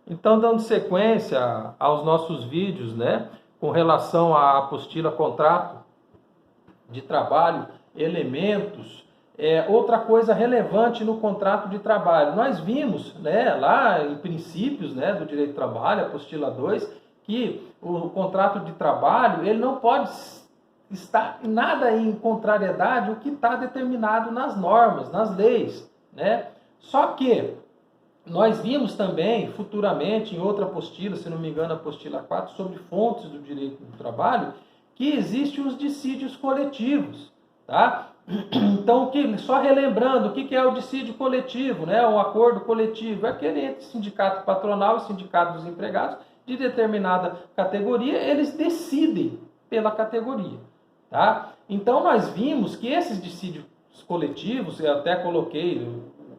Então, dando sequência aos nossos vídeos, né, com relação à apostila contrato de trabalho, elementos, outra coisa relevante no contrato de trabalho. Nós vimos, né, lá em princípios, né, do direito do trabalho, apostila 2, que o contrato de trabalho ele não pode estar nada em contrariedade ao que está determinado nas normas, nas leis, né? Só que nós vimos também, futuramente, em outra apostila, se não me engano, a apostila 4, sobre fontes do direito do trabalho, que existem os dissídios coletivos, tá? Então, só relembrando, o que é o dissídio coletivo, né? O acordo coletivo é aquele entre sindicato patronal e sindicato dos empregados de determinada categoria, eles decidem pela categoria, tá? Então, nós vimos que esses dissídios coletivos, eu até coloquei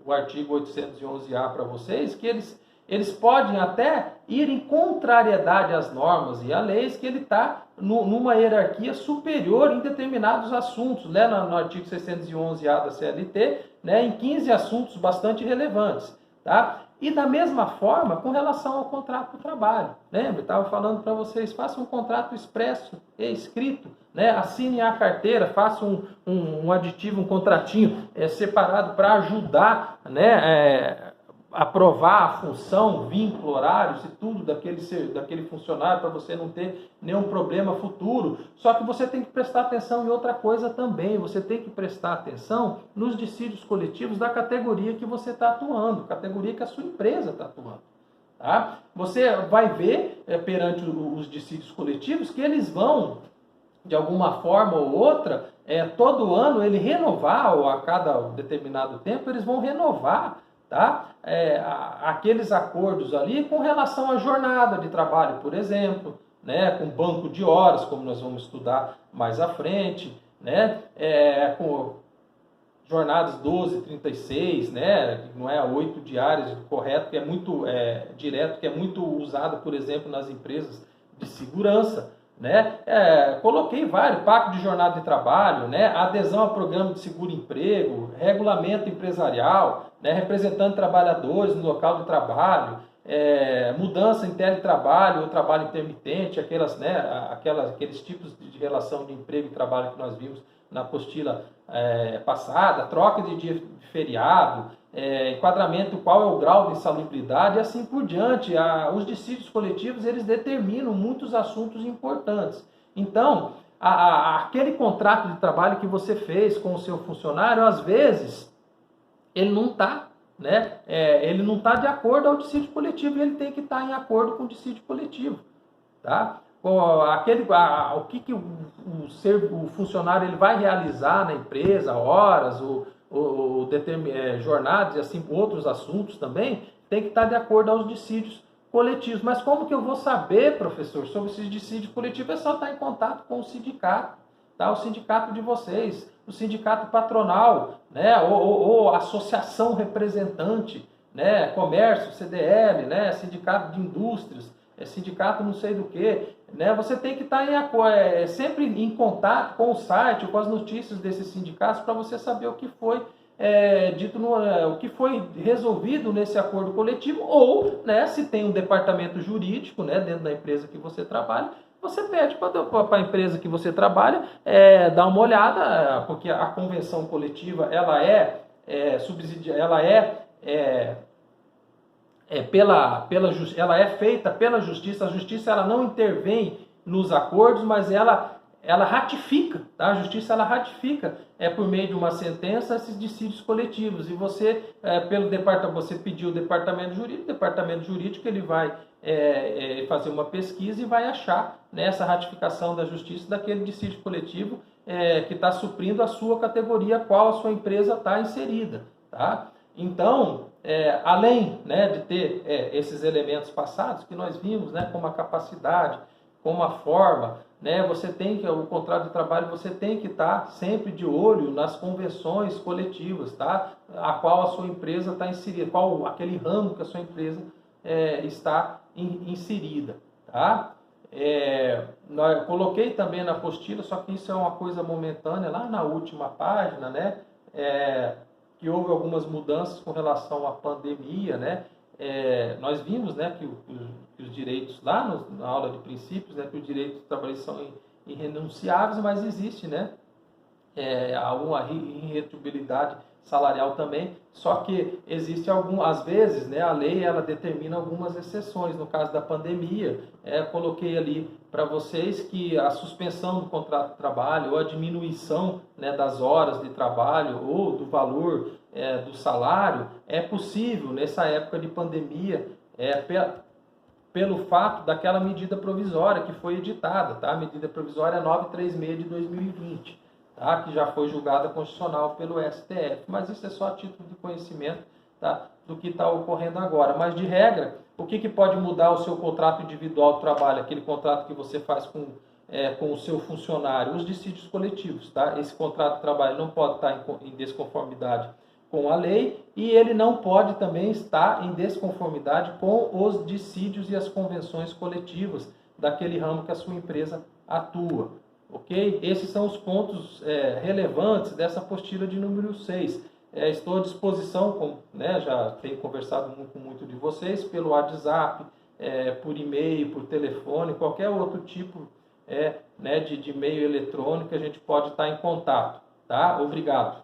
o artigo 811-A para vocês, que eles podem até ir em contrariedade às normas e às leis, que ele está numa hierarquia superior em determinados assuntos, né, no artigo 611-A da CLT, né, em 15 assuntos bastante relevantes. Tá? E da mesma forma, com relação ao contrato de trabalho. Lembra? Estava falando para vocês, façam um contrato expresso e escrito, né? Assinem a carteira, façam um aditivo, um contratinho separado para ajudar, né, aprovar a função, vínculo, horários e tudo daquele funcionário para você não ter nenhum problema futuro. Só que você tem que prestar atenção em outra coisa também. Você tem que prestar atenção nos dissídios coletivos da categoria que você está atuando, categoria que a sua empresa está atuando. Tá? Você vai ver perante os dissídios coletivos que eles vão, de alguma forma ou outra, todo ano ele renovar, ou a cada determinado tempo, eles vão renovar, tá? Aqueles acordos ali com relação à jornada de trabalho, por exemplo, né? Com banco de horas, como nós vamos estudar mais à frente, né? Com jornadas 12, 36, né? Que não é 8 diárias, correto, que é muito direto, que é muito usado, por exemplo, nas empresas de segurança, né? Coloquei vários, pacto de jornada de trabalho, né? Adesão a programa de seguro-emprego, regulamento empresarial, né? Representando trabalhadores no local de trabalho, mudança em teletrabalho ou trabalho intermitente, aqueles tipos de relação de emprego e trabalho que nós vimos na apostila passada, troca de dia de feriado, enquadramento, qual é o grau de insalubridade e assim por diante. Os dissídios coletivos, eles determinam muitos assuntos importantes. Então, aquele contrato de trabalho que você fez com o seu funcionário, às vezes, ele não está, né? Ele não está de acordo ao dissídio coletivo, e ele tem que estar em acordo com o dissídio coletivo, tá? O que o funcionário ele vai realizar na empresa, horas, jornadas e assim outros assuntos também, tem que estar de acordo aos dissídios coletivos. Mas como que eu vou saber, professor, sobre esses dissídios coletivos? É só estar em contato com o sindicato, tá? O sindicato de vocês, o sindicato patronal, né? ou associação representante, né? Comércio, CDL, né? Sindicato de indústrias, sindicato não sei do que, né? Você tem que estar sempre em contato com o site, com as notícias desses sindicatos, para você saber o que foi o que foi resolvido nesse acordo coletivo, ou, né, se tem um departamento jurídico, né, dentro da empresa que você trabalha, você pede para a empresa que você trabalha dar uma olhada, porque a convenção coletiva ela é feita pela justiça. A justiça ela não intervém nos acordos, mas ela ratifica, tá? A justiça ela ratifica por meio de uma sentença esses dissídios coletivos. E você, você pediu o departamento jurídico ele vai fazer uma pesquisa e vai achar nessa ratificação da justiça daquele dissídio coletivo que está suprindo a sua categoria, a qual a sua empresa está inserida, tá? Então, além, né, de ter esses elementos passados que nós vimos, né, como a capacidade, como a forma, né, o contrato de trabalho você tem que estar sempre de olho nas convenções coletivas, tá? A qual a sua empresa está inserida, aquele ramo que a sua empresa está inserida, tá? Eu coloquei também na apostila, só que isso é uma coisa momentânea, lá na última página, né? Que houve algumas mudanças com relação à pandemia, né? nós vimos, né, que os direitos, lá na aula de princípios, né, que os direitos trabalhistas são irrenunciáveis, mas existe, né, alguma irretutibilidade salarial também, só que existe às vezes, né, a lei ela determina algumas exceções. No caso da pandemia, coloquei ali para vocês que a suspensão do contrato de trabalho ou a diminuição, né, das horas de trabalho ou do valor do salário é possível nessa época de pandemia, pelo fato daquela medida provisória que foi editada, tá? A medida provisória 936 de 2020. Tá? Que já foi julgada constitucional pelo STF, mas isso é só a título de conhecimento, tá? Do que está ocorrendo agora. Mas, de regra, o que pode mudar o seu contrato individual de trabalho, aquele contrato que você faz com o seu funcionário? Os dissídios coletivos. Tá? Esse contrato de trabalho não pode estar em desconformidade com a lei e ele não pode também estar em desconformidade com os dissídios e as convenções coletivas daquele ramo que a sua empresa atua. Ok? Esses são os pontos relevantes dessa apostila de número 6. Estou à disposição, né, já tenho conversado com muito de vocês, pelo WhatsApp, por e-mail, por telefone, qualquer outro tipo né, de e-mail eletrônico, a gente pode estar em contato. Tá? Obrigado.